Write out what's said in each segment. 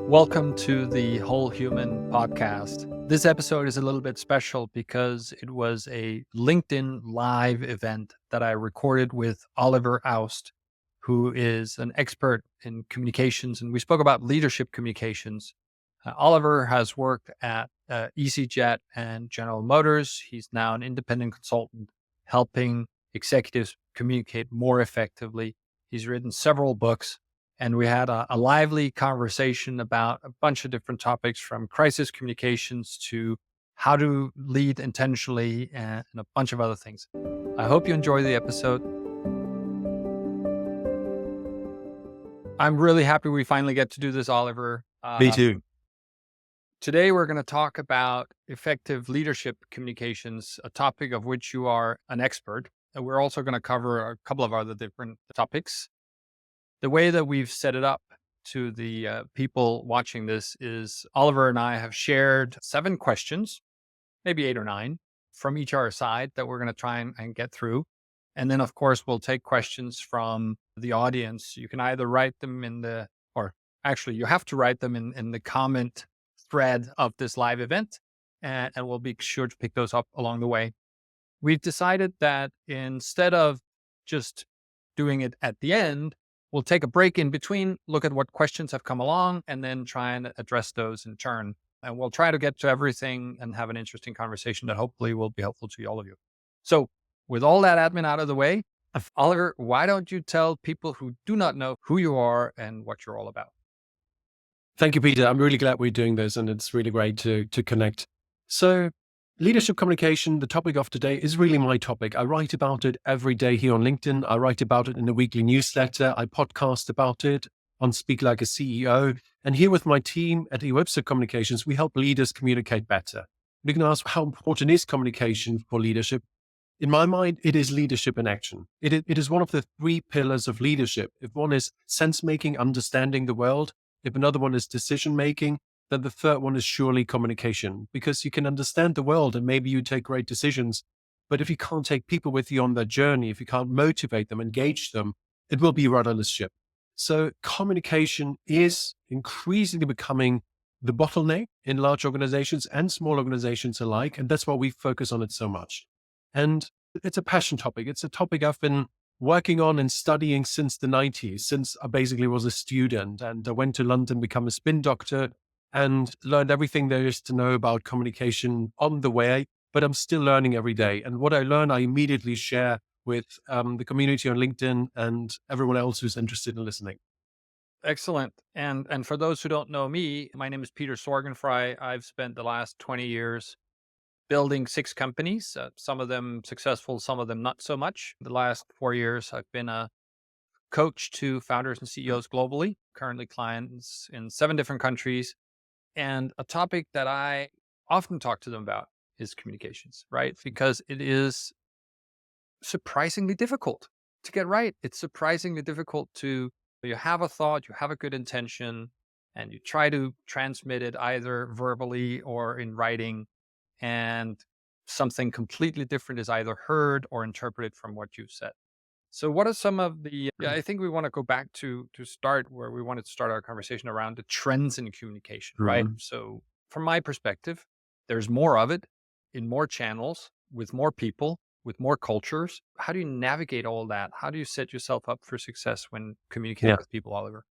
Welcome to the Whole Human podcast. This episode is a little bit special because it was a LinkedIn live event that I recorded with Oliver Aust, who is an expert in communications. And we spoke about leadership communications. Oliver has worked at EasyJet and General Motors. He's now an independent consultant helping executives communicate more effectively. He's written several books. And we had a lively conversation about a bunch of different topics, from crisis communications to how to lead intentionally and a bunch of other things. I hope you enjoy the episode. I'm really happy we finally get to do this, Oliver. Me too. Today, we're going to talk about effective leadership communications, a topic of which you are an expert. And we're also going to cover a couple of other different topics. The way that we've set it up to the people watching this is Oliver and I have shared 7 questions, maybe 8 or 9, from each our side that we're going to try and get through. And then, of course, we'll take questions from the audience. You can either write them you have to write them in the comment thread of this live event, and we'll be sure to pick those up along the way. We've decided that instead of just doing it at the end, we'll take a break in between, look at what questions have come along, and then try and address those in turn. And we'll try to get to everything and have an interesting conversation that hopefully will be helpful to all of you. So with all that admin out of the way, Oliver, why don't you tell people who do not know who you are and what you're all about? Thank you, Peter. I'm really glad we're doing this, and it's really great to connect. So leadership communication, the topic of today, is really my topic. I write about it every day here on LinkedIn. I write about it in the weekly newsletter. I podcast about it on Speak Like a CEO. And here with my team at Webster Communications, we help leaders communicate better. You can ask, how important is communication for leadership? In my mind, it is leadership in action. It is one of the 3 pillars of leadership. If one is sense-making, understanding the world, if another one is decision-making, then the third one is surely communication, because you can understand the world and maybe you take great decisions. But if you can't take people with you on their journey, if you can't motivate them, engage them, it will be a rudderless ship. So communication is increasingly becoming the bottleneck in large organizations and small organizations alike. And that's why we focus on it so much. And it's a passion topic. It's a topic I've been working on and studying since the 90s, since I basically was a student, and I went to London, become a spin doctor, and learned everything there is to know about communication on the way, but I'm still learning every day. And what I learn, I immediately share with the community on LinkedIn and everyone else who's interested in listening. Excellent. And for those who don't know me, my name is Peter Sorgenfrei. I've spent the last 20 years building 6 companies, some of them successful, some of them not so much. The last 4 years, I've been a coach to founders and CEOs globally, currently clients in 7 different countries. And a topic that I often talk to them about is communications, right? Because it is surprisingly difficult to get right. It's surprisingly difficult you have a thought, you have a good intention, and you try to transmit it either verbally or in writing, and something completely different is either heard or interpreted from what you've said. So what are some of the, I think we want to go back to start where we wanted to start our conversation around the trends in communication, right? Mhm. So from my perspective, there's more of it in more channels, with more people, with more cultures. How do you navigate all that? How do you set yourself up for success when communicating Yeah. with people, Oliver?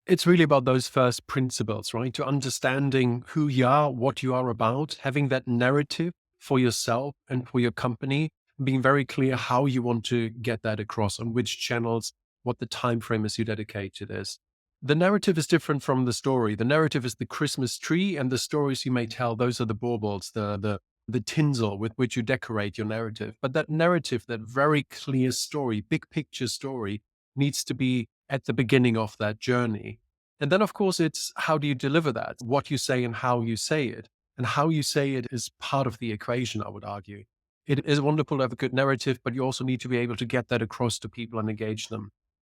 It's really about those first principles, right? To understanding who you are, what you are about, having that narrative for yourself and for your company, being very clear how you want to get that across, on which channels, what the time frame is you dedicate to this. The narrative is different from the story. The narrative is the Christmas tree, and the stories you may tell, those are the baubles, the tinsel with which you decorate your narrative. But that narrative, that very clear story, big picture story, needs to be at the beginning of that journey. And then, of course, it's how do you deliver that, what you say and how you say it. And how you say it is part of the equation, I would argue. It is wonderful to have a good narrative, but you also need to be able to get that across to people and engage them.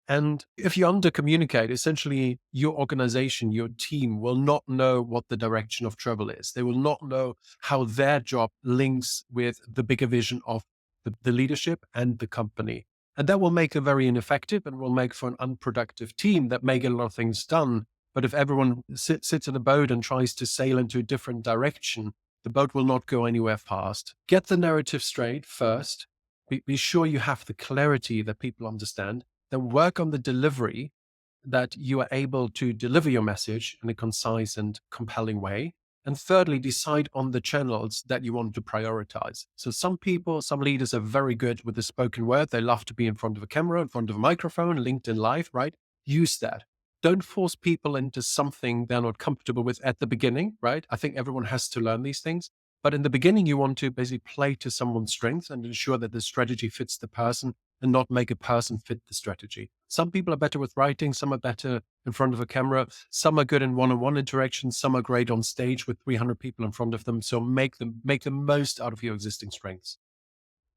And if you under communicate, essentially your organization, your team will not know what the direction of travel is. They will not know how their job links with the bigger vision of the leadership and the company. And that will make them very ineffective and will make for an unproductive team that may get a lot of things done, But if everyone sits in a boat and tries to sail into a different direction, the boat will not go anywhere fast. Get the narrative straight first. Be sure you have the clarity that people understand. Then work on the delivery, that you are able to deliver your message in a concise and compelling way. And thirdly, decide on the channels that you want to prioritize. So some people, some leaders are very good with the spoken word. They love to be in front of a camera, in front of a microphone, LinkedIn Live, right? Use that. Don't force people into something they're not comfortable with at the beginning, right? I think everyone has to learn these things. But in the beginning, you want to basically play to someone's strengths and ensure that the strategy fits the person and not make a person fit the strategy. Some people are better with writing, some are better in front of a camera, some are good in one-on-one interactions, some are great on stage with 300 people in front of them. So make the most out of your existing strengths.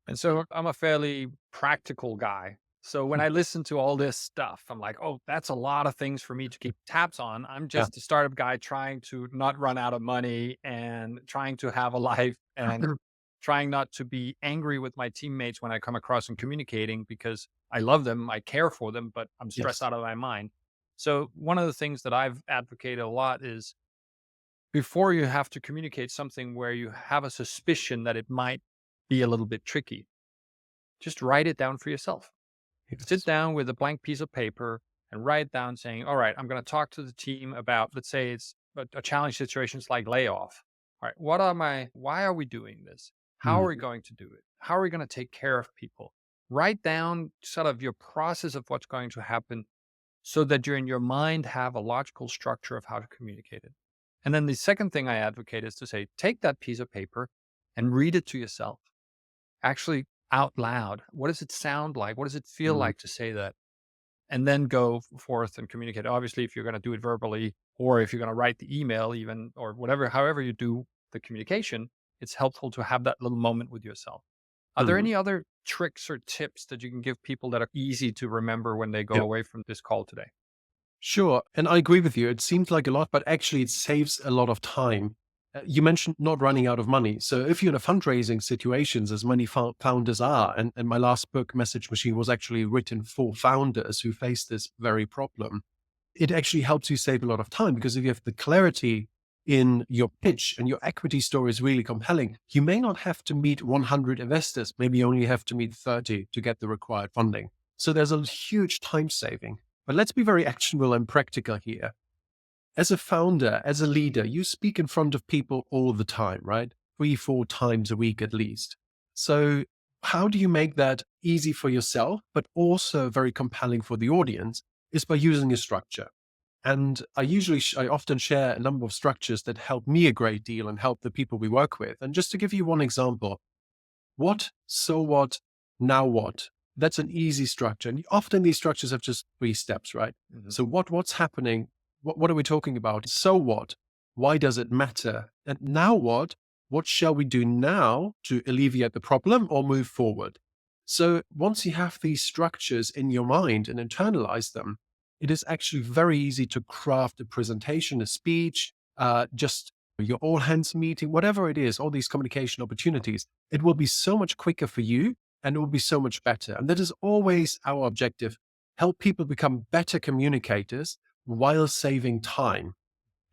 And so I'm a fairly practical guy. So when Mm. I listen to all this stuff, I'm like, oh, that's a lot of things for me to keep tabs on. I'm Yeah. just a startup guy trying to not run out of money and trying to have a life and trying not to be angry with my teammates when I come across and communicating because I love them, I care for them, but I'm stressed Yes. out of my mind. So one of the things that I've advocated a lot is before you have to communicate something where you have a suspicion that it might be a little bit tricky, just write it down for yourself. Sit Yes. down with a blank piece of paper and write down saying, all right, I'm going to talk to the team about, let's say it's a challenge situations like layoff. All right, why are we doing this? How are we Mm. going to do it? How are we going to take care of people? Write down sort of your process of what's going to happen so that you in your mind have a logical structure of how to communicate it. And then the second thing I advocate is to say, take that piece of paper and read it to yourself, actually out loud. What does it sound like? What does it feel Mm. like to say that? And then go forth and communicate. Obviously, if you're going to do it verbally or if you're going to write the email, even or whatever, however you do the communication, it's helpful to have that little moment with yourself. Are there Mm. any other tricks or tips that you can give people that are easy to remember when they go Yeah. away from this call today? Sure. And I agree with you. It seems like a lot, but actually it saves a lot of time. You mentioned not running out of money. So if you're in a fundraising situations, as many founders are, and my last book, Message Machine, was actually written for founders who face this very problem, it actually helps you save a lot of time because if you have the clarity in your pitch and your equity story is really compelling, you may not have to meet 100 investors. Maybe you only have to meet 30 to get the required funding. So there's a huge time saving. But let's be very actionable and practical here. As a founder, as a leader, you speak in front of people all the time, right? 3, 4 times a week at least. So how do you make that easy for yourself, but also very compelling for the audience is by using a structure. And I often share a number of structures that help me a great deal and help the people we work with. And just to give you one example, what, so what, now what? That's an easy structure. And often these structures have just 3 steps, right? Mhm. So what's happening? What are we talking about? So what? Why does it matter? And now what? What shall we do now to alleviate the problem or move forward? So once you have these structures in your mind and internalize them, it is actually very easy to craft a presentation, a speech, just your all hands meeting, whatever it is, all these communication opportunities. It will be so much quicker for you and it will be so much better. And that is always our objective. Help people become better communicators while saving time.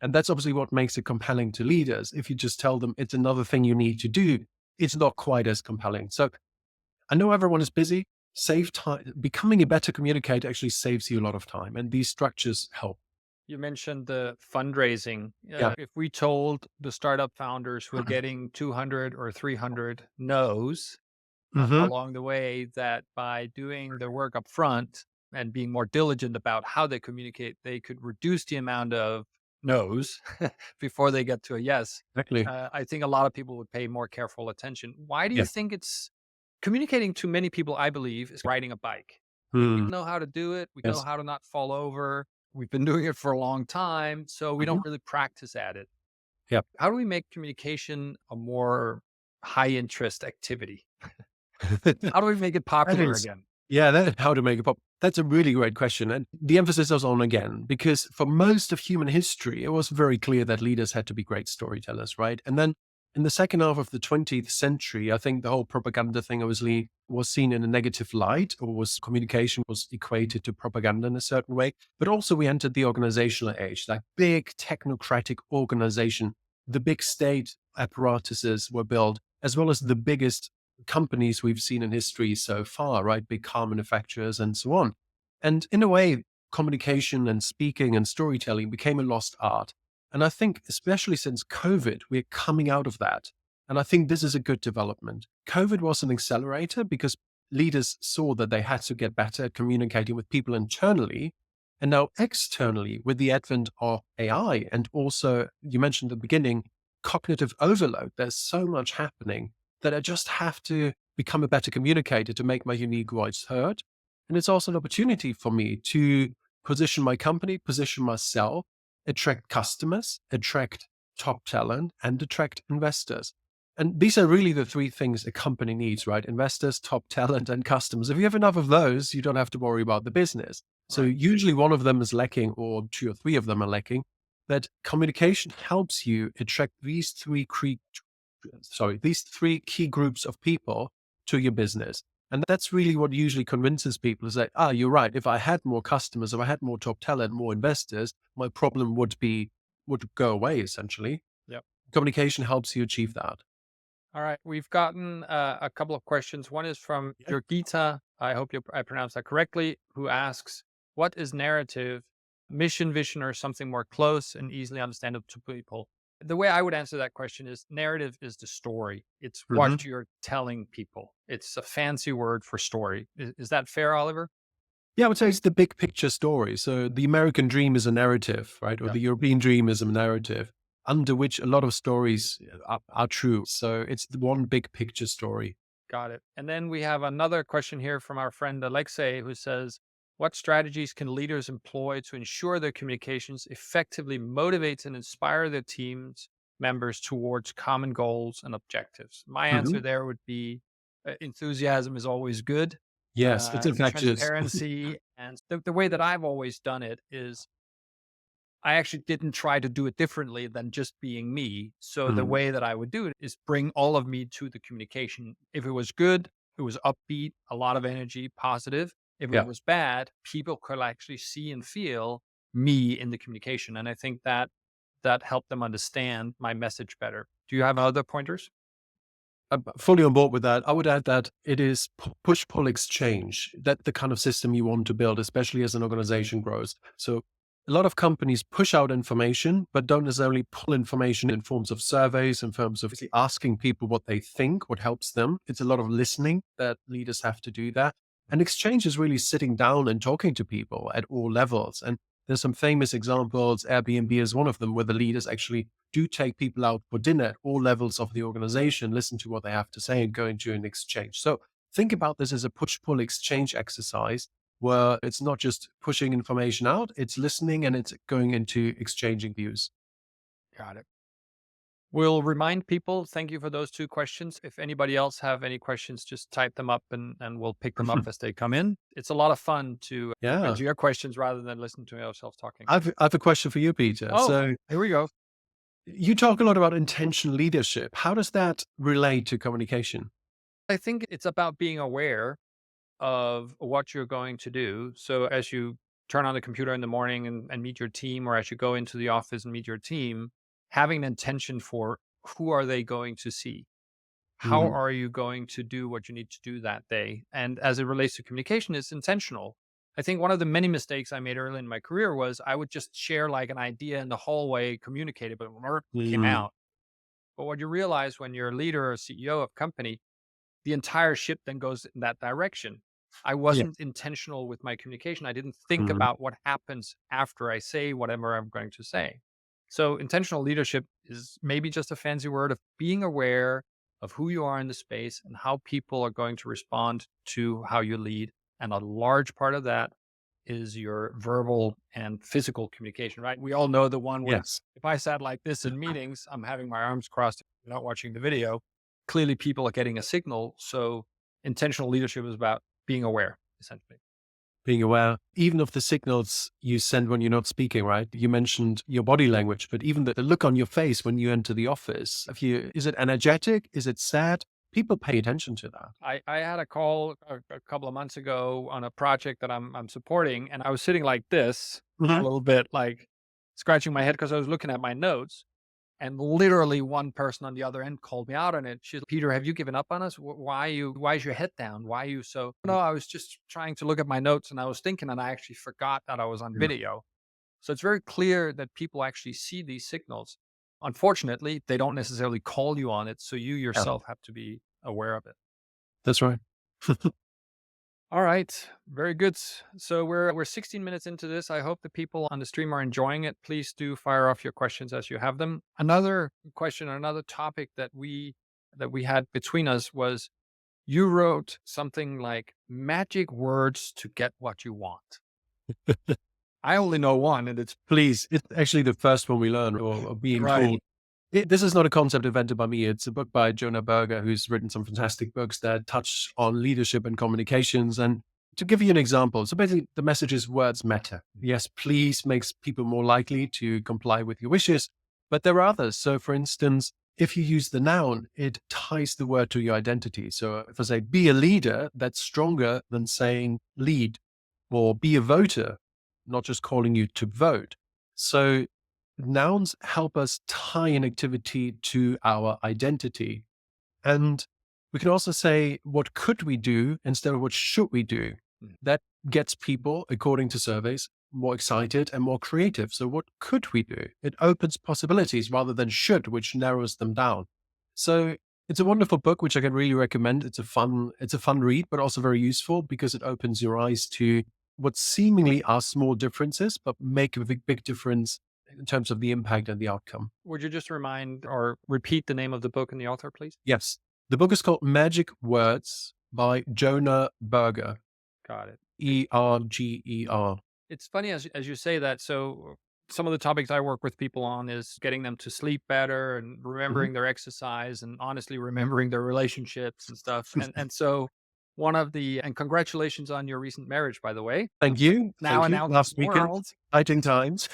And that's obviously what makes it compelling to leaders. If you just tell them it's another thing you need to do, it's not quite as compelling. So I know everyone is busy. Save time. Becoming a better communicator actually saves you a lot of time. And these structures help. You mentioned the fundraising. Yeah. If we told the startup founders who are getting 200 or 300 no's Hmm. along the way that by doing the work up front and being more diligent about how they communicate, they could reduce the amount of no's before they get to a yes. Exactly. I think a lot of people would pay more careful attention. Why do you Yeah. think it's communicating to many people? I believe is riding a bike. We Hmm. know how to do it. We know Yes. how to not fall over. We've been doing it for a long time, so we Mhm. don't really practice at it. Yeah. How do we make communication a more high interest activity? How do we make it That popular is, again? yeah, that how to make a pop. That's a really great question. And the emphasis is on again, because for most of human history, it was very clear that leaders had to be great storytellers, right? And then In the second half of the 20th century, I think the whole propaganda thing obviously was seen in a negative light, or was communication was equated to propaganda in a certain way. But also we entered the organizational age, like big technocratic organization. The big state apparatuses were built, as well as the biggest companies we've seen in history so far, right? Big car manufacturers and so on. And in a way, communication and speaking and storytelling became a lost art. And I think, especially since COVID, we're coming out of that. And I think this is a good development. COVID was an accelerator because leaders saw that they had to get better at communicating with people internally. And now, externally, with the advent of AI, and also, you mentioned at the beginning, cognitive overload, there's so much happening that I just have to become a better communicator to make my unique voice heard. And it's also an opportunity for me to position my company, position myself, attract customers, attract top talent, and attract investors. And these are really the three things a company needs, right? Investors, top talent, and customers. If you have enough of those, you don't have to worry about the business. So Right. usually one of them is lacking, or two or three of them are lacking. But communication helps you attract these three key groups of people to your business. And that's really what usually convinces people is that, you're right. If I had more customers, if I had more top talent, more investors, my problem would go away essentially. Yep. Communication helps you achieve that. All right. We've gotten a couple of questions. One is from Yeah. Jurgita. I hope I pronounced that correctly. Who asks, "What is narrative, mission, vision, or something more close and easily understandable to people?" The way I would answer that question is narrative is the story. It's Mhm. what you're telling people. It's a fancy word for story. Is that fair, Oliver? Yeah, I would say it's the big picture story. So the American dream is a narrative, right? Or Yeah. the European dream is a narrative under which a lot of stories are true. So it's the one big picture story. Got it. And then we have another question here from our friend Alexei, who says, "What strategies can leaders employ to ensure their communications effectively motivates and inspire their teams members towards common goals and objectives?" My answer Mhm. there would be enthusiasm is always good, Yes, it's infectious. transparency. And the way that I've always done it is I actually didn't try to do it differently than just being me. So the Mhm. way that I would do it is bring all of me to the communication. If it was good, it was upbeat, a lot of energy, positive. If it Yeah. was bad, people could actually see and feel me in the communication. And I think that helped them understand my message better. Do you have other pointers? I'm fully on board with that. I would add that it is push pull exchange. That the kind of system you want to build, especially as an organization grows. So a lot of companies push out information, but don't necessarily pull information in forms of surveys, in terms of asking people what they think, what helps them. It's a lot of listening that leaders have to do that. And exchange is really sitting down and talking to people at all levels. And there's some famous examples. Airbnb is one of them, where the leaders actually do take people out for dinner at all levels of the organization, listen to what they have to say, and go into an exchange. So think about this as a push pull exchange exercise where it's not just pushing information out, it's listening and it's going into exchanging views. Got it. We'll remind people, thank you for those two questions. If anybody else have any questions, just type them up and we'll pick them up as they come in. It's a lot of fun to Yeah. answer your questions rather than listen to ourselves talking. I've a question for you, Peter. Oh, So here we go. you talk a lot about intentional leadership. How does that relate to communication? I think it's about being aware of what you're going to do. So as you turn on the computer in the morning and meet your team, or as you go into the office and meet your team, having an intention for who are they going to see? How Mhm. are you going to do what you need to do that day? And as it relates to communication, it's intentional. I think one of the many mistakes I made early in my career was I would just share like an idea in the hallway, communicate it, but it never came Mm. out. But what you realize when you're a leader or CEO of a company, the entire ship then goes in that direction. I Yeah. wasn't intentional with my communication. I didn't think Mhm. about what happens after I say whatever I'm going to say. So, intentional leadership is maybe just a fancy word of being aware of who you are in the space and how people are going to respond to how you lead. And a large part of that is your verbal and physical communication, right? We all know the one where Yes. if I sat like this in meetings, I'm having my arms crossed, not watching the video. Clearly, people are getting a signal. So, intentional leadership is about being aware, essentially. being aware even of the signals you send when you're not speaking, right? You mentioned your body language, but even the look on your face when you enter the office, is it energetic? Is it sad? People pay attention to that. I had a call a couple of months ago on a project that I'm supporting, and I was sitting like this a Mhm. little bit, like scratching my head because I was looking at my notes. And literally one person on the other end called me out on it. She's, "Peter, have you given up on us? Why is your head down? Why are you so?" No, I was just trying to look at my notes and I was thinking, and I actually forgot that I was on Yeah. video. So it's very clear that people actually see these signals. Unfortunately, they don't necessarily call you on it. So you Yeah, yourself have to be aware of it. that's right. All right, very good. So we're 16 minutes into this. I hope the people on the stream are enjoying it. Please do fire off your questions as you have them. Another question, another topic that we had between us was you wrote something like magic words to get what you want. I only know one, and it's Please, it's actually the first one we learn or being right. called. This is not a concept invented by me. It's a book by Jonah Berger, who's written some fantastic books that touch on leadership and communications. And to give you an example, so basically the message is words matter. Yes, please makes people more likely to comply with your wishes, but there are others. So for instance, if you use the noun, it ties the word to your identity. So if I say be a leader, that's stronger than saying lead, or be a voter, not just calling you to vote. So nouns help us tie an activity to our identity. And we can also say, what could we do instead of what should we do? Mm. That gets people, according to surveys, more excited and more creative. So, what could we do? It opens possibilities rather than should, which narrows them down. So, it's a wonderful book, which I can really recommend. It's a fun read, but also very useful because it opens your eyes to what seemingly are small differences, but make a big difference in terms of the impact and the outcome. Would you just remind or repeat the name of the book and the author, please? Yes. The book is called Magic Words by Jonah Berger, Got it. Erger. It's funny as you say that. So some of the topics I work with people on is getting them to sleep better and Mhm. remembering their exercise and honestly remembering their relationships and stuff. And so one of the and congratulations on your recent marriage, by the way. Thank you. Now Thank you. announced to Last the weekend, world. exciting times.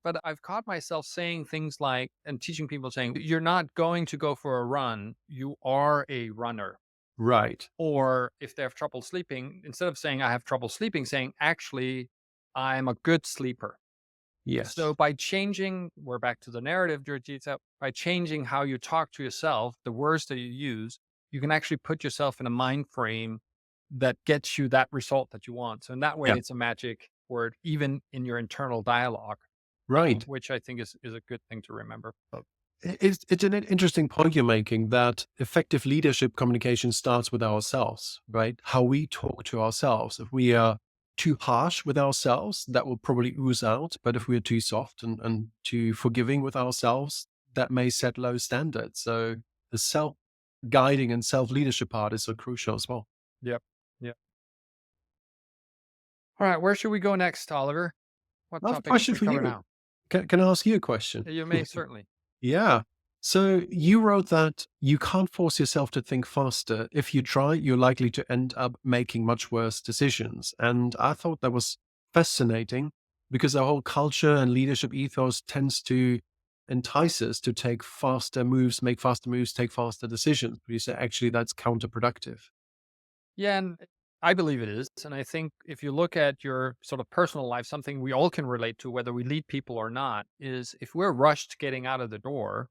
But I've caught myself saying things like and teaching people saying, "You're not going to go for a run, you are a runner." Right. Or if they have trouble sleeping, instead of saying I have trouble sleeping, saying actually I'm a good sleeper. So Yes. by changing, we're back to the narrative, Georgita, by changing how you talk to yourself, the words that you use, you can actually put yourself in a mind frame that gets you that result that you want. So in that way, Yeah. it's a magic word, even in your internal dialogue, Right. which I think is a good thing to remember. It's an interesting point you're making that effective leadership communication starts with ourselves, right? How we talk to ourselves. If we are too harsh with ourselves, that will probably ooze out. But if we're too soft and too forgiving with ourselves, that may set low standards. So the self guiding and self leadership part is so crucial as well. Yep. Yep. All right. Where should we go next, Oliver? What I have a topic should question we for cover you. now? Can I ask you a question? You may certainly. Yeah. So you wrote that you can't force yourself to think faster. If you try, you're likely to end up making much worse decisions. And I thought that was fascinating because our whole culture and leadership ethos tends to entice us to take faster moves, make faster moves, take faster decisions. But you say actually that's counterproductive. Yeah, and I believe it is. And I think if you look at your sort of personal life, something we all can relate to, whether we lead people or not, is if we're rushed getting out of the door,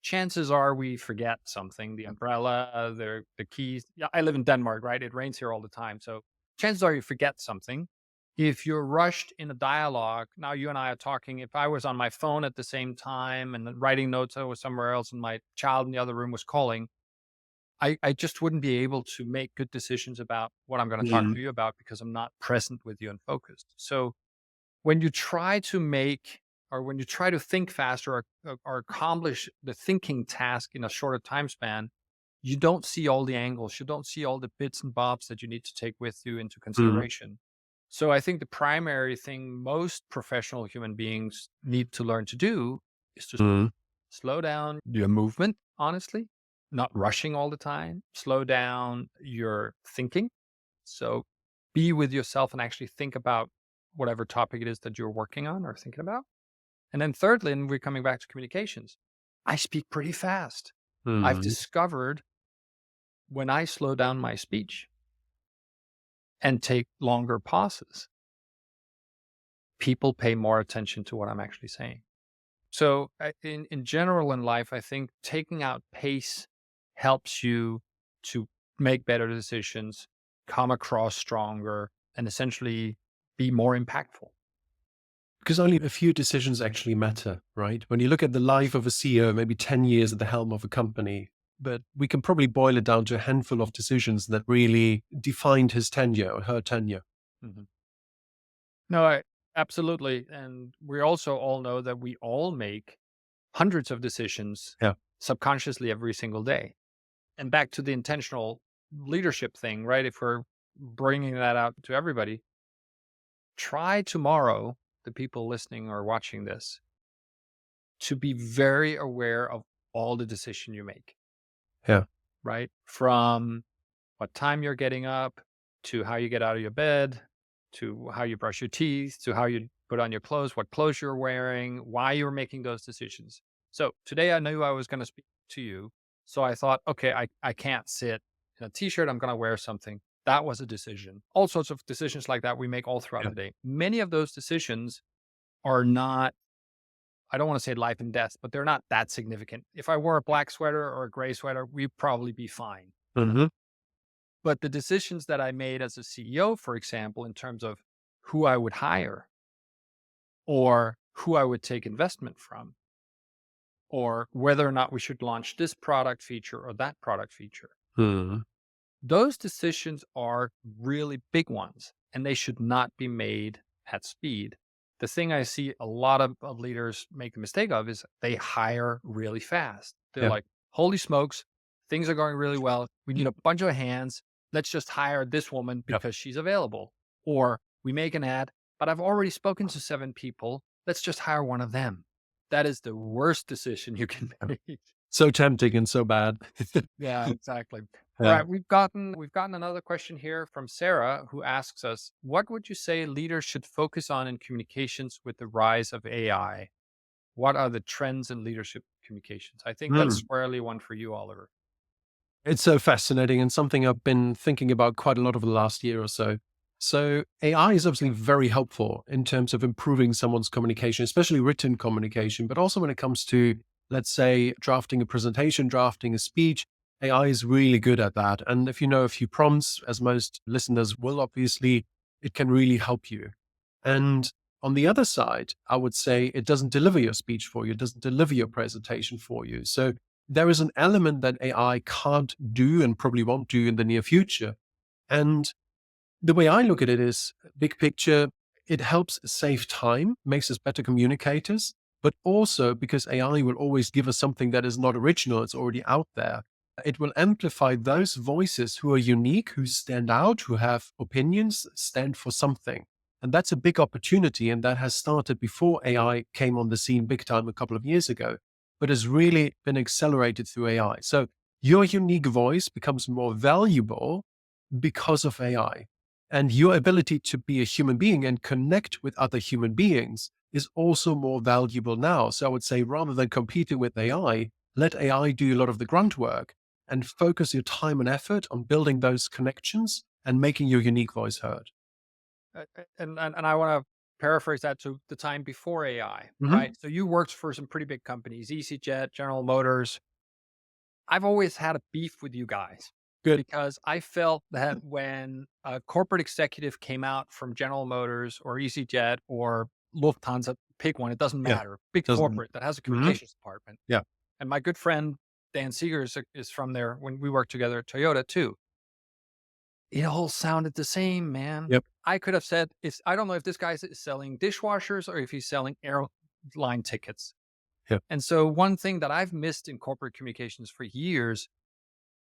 chances are we forget something, the umbrella, the keys. Yeah, I live in Denmark, right? It rains here all the time. So chances are you forget something. If you're rushed in a dialogue, now you and I are talking. If I was on my phone at the same time and then writing notes, I was somewhere else and my child in the other room was calling, I just wouldn't be able to make good decisions about what I'm going to talk Mm. to you about because I'm not present with you and focused. So when you try to make or when you try to think faster or accomplish the thinking task in a shorter time span, you don't see all the angles. You don't see all the bits and bobs that you need to take with you into Mm. consideration. So I think the primary thing most professional human beings need to learn to do is to Mm. slow down your movement, honestly, not rushing all the time, slow down your thinking. So be with yourself and actually think about whatever topic it is that you're working on or thinking about. And then thirdly, and we're coming back to communications, I speak pretty fast. I've Mm. discovered when I slow down my speech and take longer pauses, people pay more attention to what I'm actually saying. So, in general in life, I think taking out pace helps you to make better decisions, come across stronger, and essentially be more impactful. Because only a few decisions actually matter, right? When you look at the life of a CEO, maybe 10 years at the helm of a company, but we can probably boil it down to a handful of decisions that really defined his tenure or her tenure. Mhm. No, absolutely. And we also all know that we all make hundreds of decisions Yeah. subconsciously every single day. And back to the intentional leadership thing, right? If we're bringing that out to everybody, try tomorrow, the people listening or watching this, to be very aware of all the decision you make, Yeah. right? From what time you're getting up, to how you get out of your bed, to how you brush your teeth, to how you put on your clothes, what clothes you're wearing, why you're making those decisions. So today I knew I was going to speak to you. So I thought, okay, I can't sit in a t-shirt. I'm going to wear something. That was a decision. All sorts of decisions like that we make all throughout Yeah. the day. Many of those decisions are not, I don't want to say life and death, but they're not that significant. If I wore a black sweater or a gray sweater, we'd probably be fine. Hmm. But the decisions that I made as a CEO, for example, in terms of who I would hire or who I would take investment from, or whether or not we should launch this product feature or that product feature, Hmm. those decisions are really big ones and they should not be made at speed. The thing I see a lot of leaders make the mistake of is they hire really fast. They're Yeah. like, holy smokes, things are going really well. We need a bunch of hands. Let's just hire this woman Yeah. because she's available. Or we make an ad, but I've already spoken to 7 people. Let's just hire one of them. That is the worst decision you can Yeah. make. So tempting and so bad. Yeah, exactly. All Yeah. right, we've gotten another question here from Sarah who asks us, what would you say leaders should focus on in communications with the rise of AI? What are the trends in leadership communications? I think that's Mm. squarely one for you, Oliver. It's so fascinating and something I've been thinking about quite a lot over the last year or so. So, AI is obviously very helpful in terms of improving someone's communication, especially written communication, but also when it comes to, let's say, drafting a presentation, drafting a speech. AI is really good at that. And if you know a few prompts, as most listeners will, obviously, it can really help you. And on the other side, I would say it doesn't deliver your speech for you, it doesn't deliver your presentation for you. So, there is an element that AI can't do and probably won't do in the near future. And the way I look at it is big picture, it helps save time, makes us better communicators, but also because AI will always give us something that is not original, it's already out there. It will amplify those voices who are unique, who stand out, who have opinions, stand for something. And that's a big opportunity. And that has started before AI came on the scene big time a couple of years ago, but has really been accelerated through AI. So your unique voice becomes more valuable because of AI. And your ability to be a human being and connect with other human beings is also more valuable now. So I would say rather than competing with AI, let AI do a lot of the grunt work and focus your time and effort on building those connections and making your unique voice heard. And I want to paraphrase that to the time before AI, right? Hmm. So you worked for some pretty big companies, EasyJet, General Motors. I've always had a beef with you guys Good. because I felt that when a corporate executive came out from General Motors or EasyJet or Lufthansa, pick one, it doesn't Yeah. matter, big Doesn't. corporate that has a Hmm. communications department. Yeah. And my good friend Dan Seeger is from there when we worked together at Toyota too. It all sounded the same, man. Yep. I could have said, I don't know if this guy is selling dishwashers or if he's selling airline tickets. Yep. And so one thing that I've missed in corporate communications for years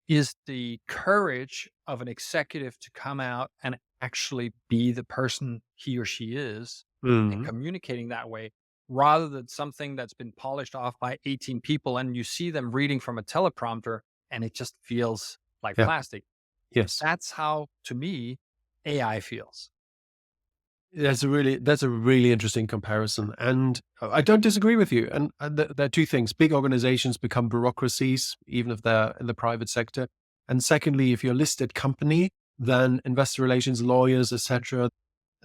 is the courage of an executive to come out and actually be the person he or she is and Hmm. communicating that way rather than something that's been polished off by 18 people and you see them reading from a teleprompter and it just feels like Yeah. plastic. Yes. That's how, to me, AI feels. That's a really interesting comparison, and I don't disagree with you. And there are two things: big organizations become bureaucracies, even if they're in the private sector. And secondly, if you're a listed company, then investor relations, lawyers, etc.,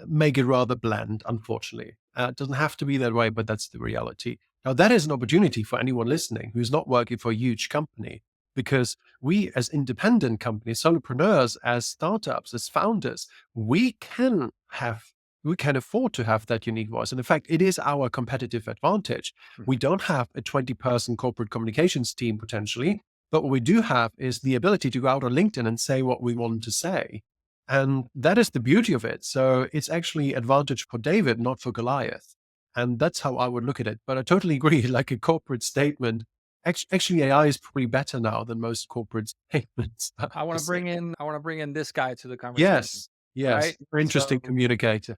make it rather bland. Unfortunately, it doesn't have to be that way, but that's the reality. Now, that is an opportunity for anyone listening who's not working for a huge company, because we, as independent companies, solopreneurs, as startups, as founders, we can have we can afford to have that unique voice. And in fact, it is our competitive advantage. Mhm. We don't have a 20-person corporate communications team potentially, but what we do have is the ability to go out on LinkedIn and say what we want to say. And that is the beauty of it. So it's actually advantage for David, not for Goliath. And that's how I would look at it. But I totally agree, like a corporate statement. Actually, AI is probably better now than most corporate statements, I have to say. I want to bring in this guy to the conversation, Yes. Yes. right? Very interesting So communicator.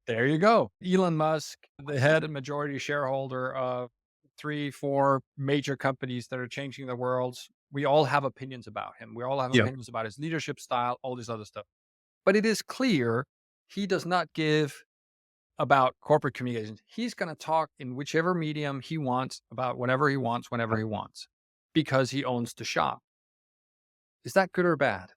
there you go. Elon Musk, the head and majority shareholder of 3, 4 major companies that are changing the world. We all have opinions about him. We all have Yeah. opinions about his leadership style, all this other stuff. But it is clear he does not give about corporate communications. He's going to talk in whichever medium he wants about whatever he wants, whenever he wants, because he owns the shop. Is that good or bad?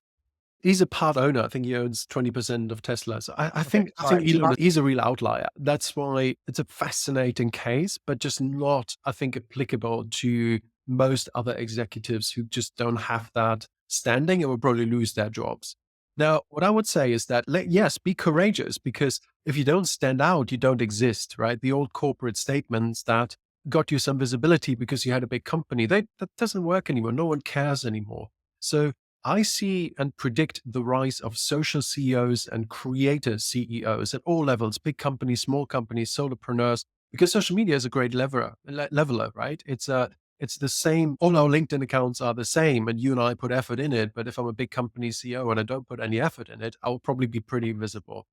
He's a part owner. I think he owns 20% of Tesla. So Okay, I think sorry. Elon is a real outlier. That's why it's a fascinating case, but just not, I think, applicable to most other executives who just don't have that standing and will probably lose their jobs. Now, what I would say is that, yes, be courageous, because if you don't stand out, you don't exist, right? The old corporate statements that got you some visibility because you had a big company, that doesn't work anymore. No one cares anymore. So I see and predict the rise of social CEOs and creator CEOs at all levels, big companies, small companies, solopreneurs, because social media is a great leveler, right? It's the same. All our LinkedIn accounts are the same, and you and I put effort in it. But if I'm a big company CEO and I don't put any effort in it, I'll probably be pretty invisible.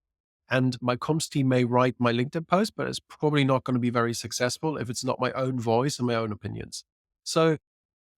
And my comms team may write my LinkedIn post, but it's probably not going to be very successful if it's not my own voice and my own opinions. So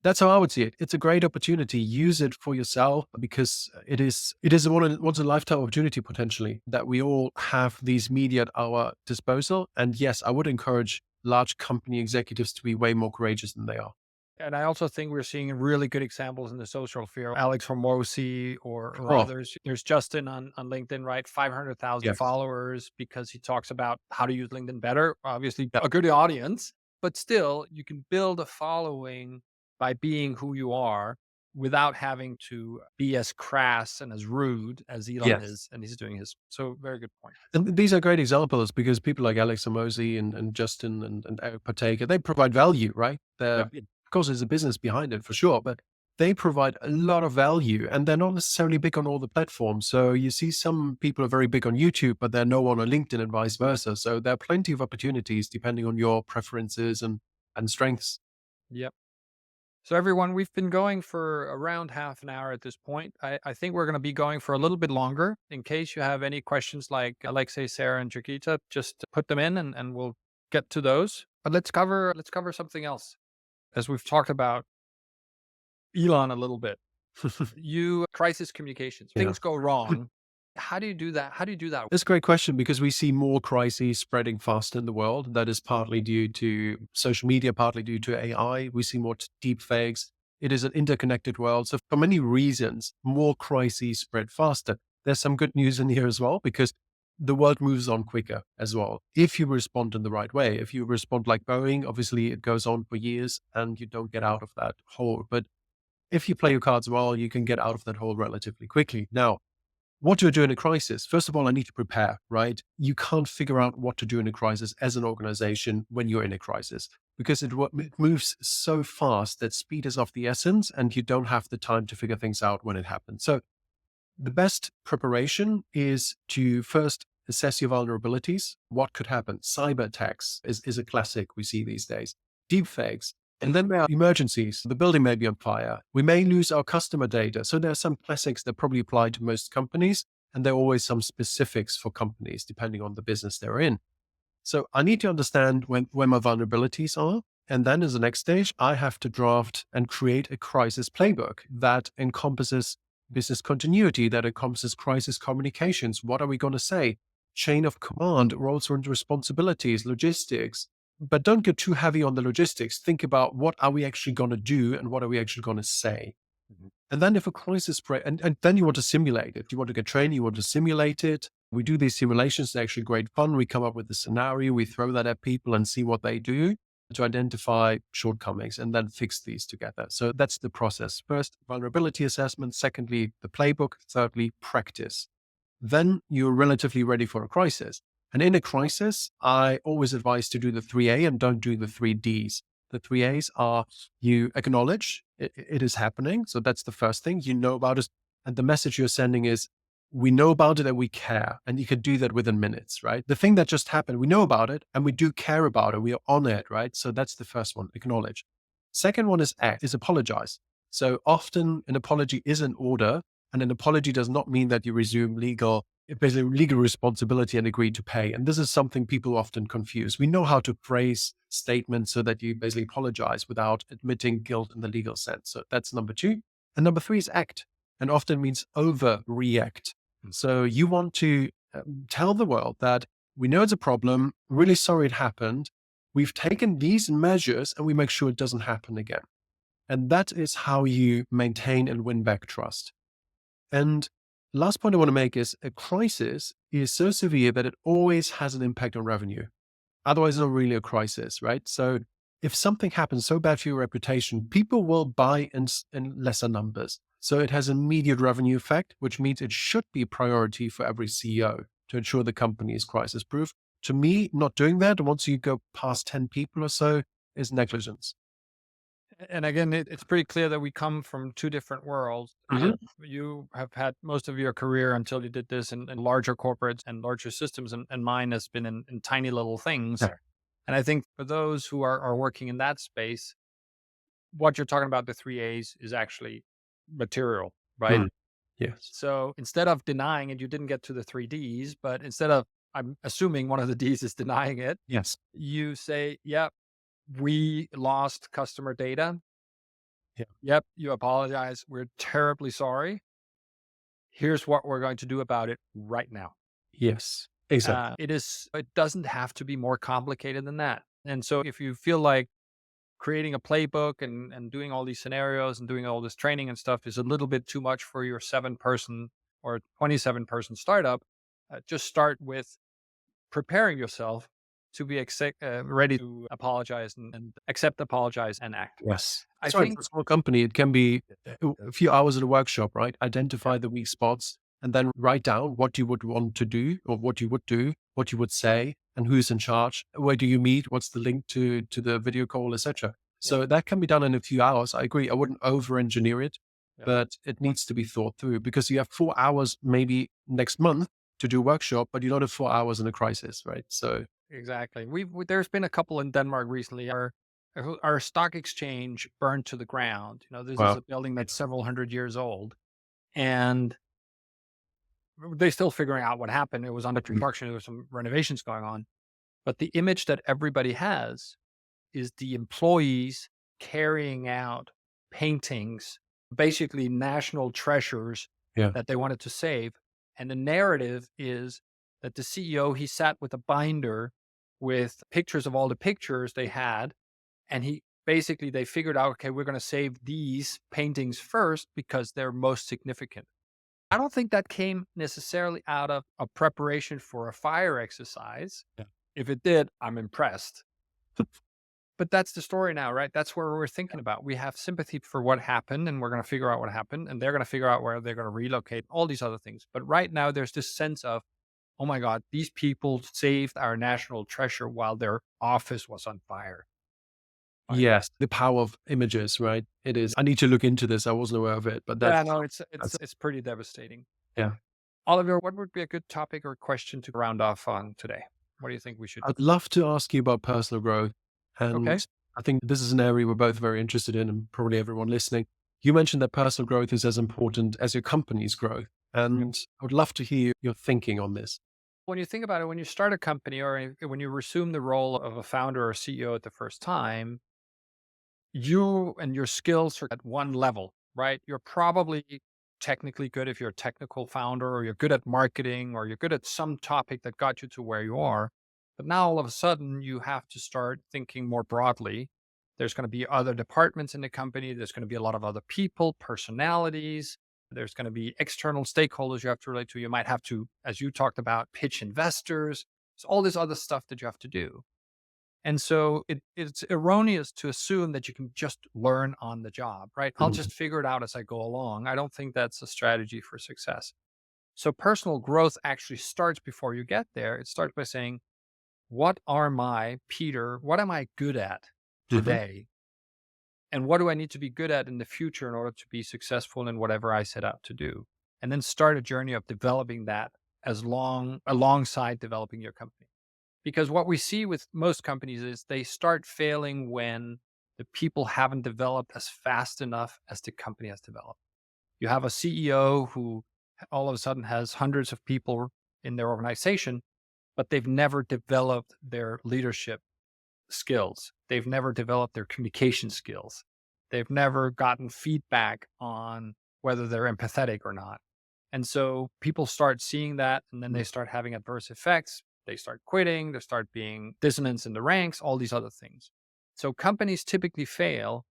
that's how I would see it. It's a great opportunity. Use it for yourself, because it is a once in a lifetime opportunity potentially, that we all have these media at our disposal. And yes, I would encourage large company executives to be way more courageous than they are. And I also think we're seeing really good examples in the social sphere. Alex Hormozi or Oh, others. There's Justin on LinkedIn, right? 500,000 yes. followers because he talks about how to use LinkedIn better. Obviously, Yeah. a good audience, but still, you can build a following by being who you are without having to be as crass and as rude as Elon Yes. is. And he's doing his. So, very good point. And these are great examples, because people like Alex Amosi and Justin and Eric Pateka, they provide value, right? Yeah. Of course, there's a business behind it for sure, but they provide a lot of value, and they're not necessarily big on all the platforms. So you see some people are very big on YouTube, but they're no one on LinkedIn and vice versa. So there are plenty of opportunities depending on your preferences and strengths. Yep. So, everyone, we've been going for around half an hour at this point. I think we're going to be going for a little bit longer. In case you have any questions like Alexei, Sarah, and Chiquita, just put them in and we'll get to those. But let's cover something else. As we've talked about Elon a little bit, you crisis communications, Yeah. things go wrong. How do you do that? How do you do that? That's a great question, because we see more crises spreading faster in the world. That is partly due to social media, partly due to AI. We see more deep fakes. It is an interconnected world. So, for many reasons, more crises spread faster. There's some good news in here as well, because the world moves on quicker as well. If you respond in the right way, if you respond like Boeing, obviously it goes on for years and you don't get out of that hole. But if you play your cards well, you can get out of that hole relatively quickly. Now, what do I do in a crisis? First of all, I need to prepare, right? You can't figure out what to do in a crisis as an organization when you're in a crisis, because it moves so fast that speed is of the essence and you don't have the time to figure things out when it happens. So the best preparation is to first assess your vulnerabilities. What could happen? Cyber attacks is a classic we see these days. Deep fakes. And then there are emergencies. The building may be on fire. We may lose our customer data. So there are some classics that probably apply to most companies. And there are always some specifics for companies depending on the business they're in. So I need to understand where my vulnerabilities are. And then as the next stage, I have to draft and create a crisis playbook that encompasses business continuity that encompasses crisis communications. What are we going to say? Chain of command, roles and responsibilities, logistics. But don't get too heavy on the logistics. Think about what are we actually going to do and what are we actually going to say. Mhm. And then if a crisis break, and then you want to simulate it. You want to get trained, you want to simulate it. We do these simulations, they're actually great fun. We come up with a scenario, we throw that at people and see what they do to identify shortcomings and then fix these together. So that's the process. First, vulnerability assessment. Secondly, the playbook. Thirdly, practice. Then you're relatively ready for a crisis. And in a crisis, I always advise to do the 3A and don't do the 3Ds. The 3As are you acknowledge it is happening. So that's the first thing. You know about it. And the message you're sending is, we know about it and we care. And you can do that within minutes, right? The thing that just happened, we know about it and we do care about it. We are on it, right? So that's the first one, acknowledge. Second one is act, is apologize. So often an apology is in order, and an apology does not mean that you resume basically legal responsibility and agree to pay. And this is something people often confuse. We know how to phrase statements so that you basically apologize without admitting guilt in the legal sense. So that's number two. And number three is act, and often means overreact. So you want to tell the world that we know it's a problem, really sorry it happened. We've taken these measures and we make sure it doesn't happen again. And that is how you maintain and win back trust. And last point I want to make is a crisis is so severe that it always has an impact on revenue. Otherwise, it's not really a crisis, right? So if something happens so bad for your reputation, people will buy in lesser numbers. So it has immediate revenue effect, which means it should be a priority for every CEO to ensure the company is crisis proof. To me, not doing that once you go past 10 people or so is negligence. And again, it's pretty clear that we come from two different worlds. Mhm. You have had most of your career until you did this in larger corporates and larger systems, and mine has been in tiny little things. Yeah. And I think for those who are working in that space, what you're talking about, the three A's, is actually material, right? Mm. Yes. So instead of denying it, you didn't get to the three D's, but instead of, I'm assuming one of the D's is denying it, Yes. you say, yep, we lost customer data. Yeah. Yep, you apologize. We're terribly sorry. Here's what we're going to do about it right now. Yes. Exactly. It doesn't have to be more complicated than that. And so if you feel like creating a playbook and doing all these scenarios and doing all this training and stuff is a little bit too much for your 7-person or 27-person startup, just start with preparing yourself to be ready to apologize and accept, apologize, and act. Yes. I That's right. think, For a small company, it can be a few hours at a workshop, right? yeah, Identify the weak spots and then write down what you would want to do or what you would do, what you would say, and who's in charge. Where do you meet? What's the link to the video call, etc. yeah, So that can be done in a few hours. I agree. I wouldn't over engineer it, yeah, but it needs to be thought through because you have 4 hours maybe next month to do a workshop, but you don't have 4 hours in a crisis, right? So, exactly. There's been a couple in Denmark recently. Our stock exchange burned to the ground. This is well, a building that's several hundred years old, and they're still figuring out what happened. It was under construction. There was some renovations going on, but the image that everybody has is the employees carrying out paintings, basically national treasures yeah. that they wanted to save. And the narrative is that the CEO, he sat with a binder with pictures of all the pictures they had. And they figured out, okay, we're going to save these paintings first because they're most significant. I don't think that came necessarily out of a preparation for a fire exercise. Yeah. If it did, I'm impressed. But that's the story now, right? That's where we're thinking about. We have sympathy for what happened, and we're going to figure out what happened, and they're going to figure out where they're going to relocate, all these other things. But right now, there's this sense of, oh my God, these people saved our national treasure while their office was on fire. Right. Yes, the power of images, right? It is. I need to look into this. I wasn't aware of it, but Yeah, no, it's it's that's it's pretty devastating. yeah. Oliver, what would be a good topic or question to round off on today? What do you think we should? I'd love to ask you about personal growth, Okay. and I think this is an area we're both very interested in, and probably everyone listening. You mentioned that personal growth is as important as your company's growth, Yeah. and I would love to hear your thinking on this. When you think about it, when you start a company or when you resume the role of a founder or CEO at the first time, you and your skills are at one level, right? You're probably technically good, if you're a technical founder, or you're good at marketing, or you're good at some topic that got you to where you are. But now all of a sudden you have to start thinking more broadly. There's going to be other departments in the company. There's going to be a lot of other people, personalities. There's going to be external stakeholders you have to relate to. You might have to, as you talked about, pitch investors. There's all this other stuff that you have to do. And so it's erroneous to assume that you can just learn on the job, right? I'll Mhm. just figure it out as I go along. I don't think that's a strategy for success. So personal growth actually starts before you get there. It starts by saying, what am I good at Mhm. today? And what do I need to be good at in the future in order to be successful in whatever I set out to do? And then start a journey of developing that alongside developing your company. Because what we see with most companies is they start failing when the people haven't developed as fast enough as the company has developed. You have a CEO who all of a sudden has hundreds of people in their organization, but they've never developed their leadership skills. They've never developed their communication skills. They've never gotten feedback on whether they're empathetic or not. And so people start seeing that, and then they start having adverse effects. They start quitting, there start being dissonance in the ranks, all these other things. So companies typically fail.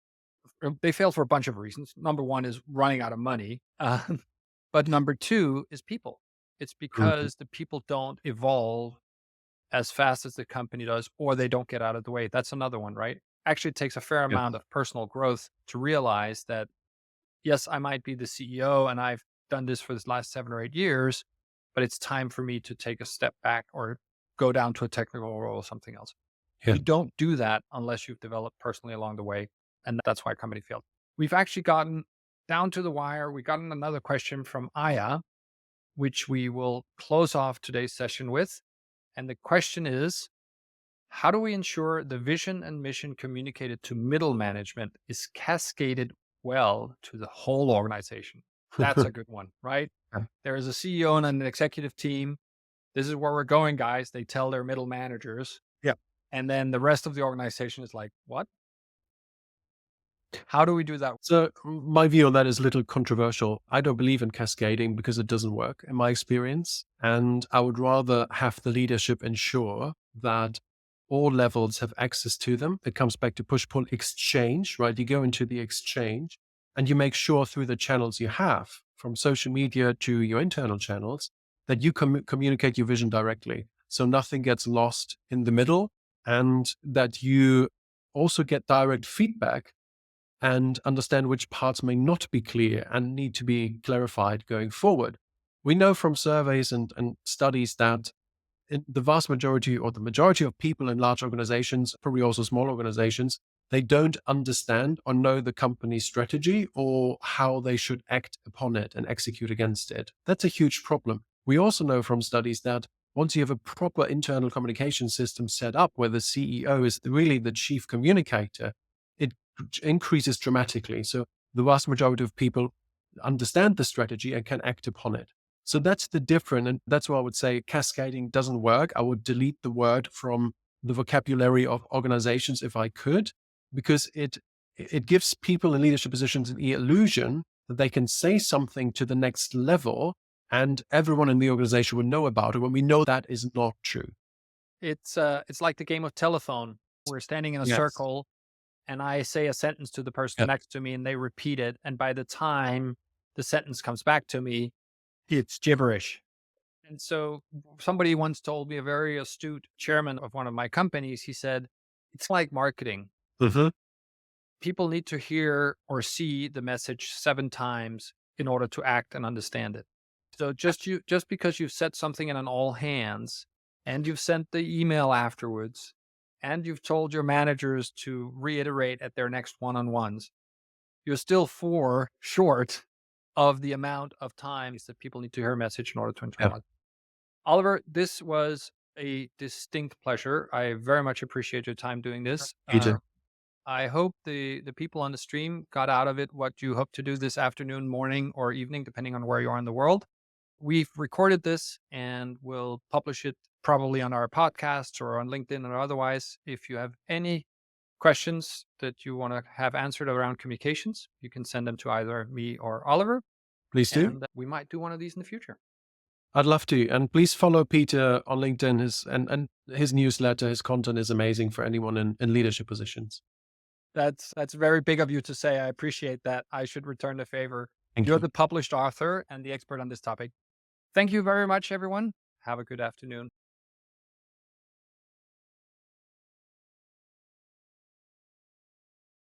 They fail for a bunch of reasons. Number one is running out of money. But number two is people. It's Mhm. because the people don't evolve as fast as the company does, or they don't get out of the way. That's another one, right? Actually, it takes a fair Yeah. amount of personal growth to realize that, yes, I might be the CEO and I've done this for this last 7 or 8 years, but it's time for me to take a step back or go down to a technical role or something else. Yeah. You don't do that unless you've developed personally along the way. And that's why a company failed. We've actually gotten down to the wire. We gotten another question from Aya, which we will close off today's session with. And the question is, how do we ensure the vision and mission communicated to middle management is cascaded well to the whole organization? That's a good one, right? Yeah. There is a CEO and an executive team. This is where we're going, guys. They tell their middle managers. Yeah. And then the rest of the organization is like, what? How do we do that? So my view on that is a little controversial. I don't believe in cascading because it doesn't work in my experience. And I would rather have the leadership ensure that all levels have access to them. It comes back to push-pull exchange, right? You go into the exchange and you make sure through the channels you have, from social media to your internal channels, that you communicate your vision directly. So nothing gets lost in the middle, and that you also get direct feedback and understand which parts may not be clear and need to be clarified going forward. We know from surveys and studies that the vast majority, or the majority of people in large organizations, probably also small organizations, they don't understand or know the company's strategy or how they should act upon it and execute against it. That's a huge problem. We also know from studies that once you have a proper internal communication system set up where the CEO is really the chief communicator, it increases dramatically. So the vast majority of people understand the strategy and can act upon it. So that's the difference. And that's why I would say cascading doesn't work. I would delete the word from the vocabulary of organizations if I could, because it gives people in leadership positions the illusion that they can say something to the next level and everyone in the organization would know about it, when we know that is not true. It's like the game of telephone. We're standing in a Yes. circle and I say a sentence to the person Yeah. next to me and they repeat it. And by the time the sentence comes back to me, it's gibberish. And so somebody once told me, a very astute chairman of one of my companies, he said, it's like marketing. Hmm. People need to hear or see the message 7 times in order to act and understand it. So just because you've said something in an all hands and you've sent the email afterwards and you've told your managers to reiterate at their next one-on-ones, you're still 4 short of the amount of times that people need to hear a message in order to Yeah. internalize. Oliver, this was a distinct pleasure. I very much appreciate your time doing this. Peter. I hope the people on the stream got out of it what you hope to do this afternoon, morning, or evening, depending on where you are in the world. We've recorded this and we'll publish it probably on our podcast or on LinkedIn or otherwise. If you have any questions that you want to have answered around communications, you can send them to either me or Oliver. Please do. and we might do one of these in the future. I'd love to. And please follow Peter on LinkedIn. And his newsletter, his content is amazing for anyone in leadership positions. That's very big of you to say. I appreciate that. I should return the favor. Thank You're you. the published author and the expert on this topic. Thank you very much, everyone. Have a good afternoon.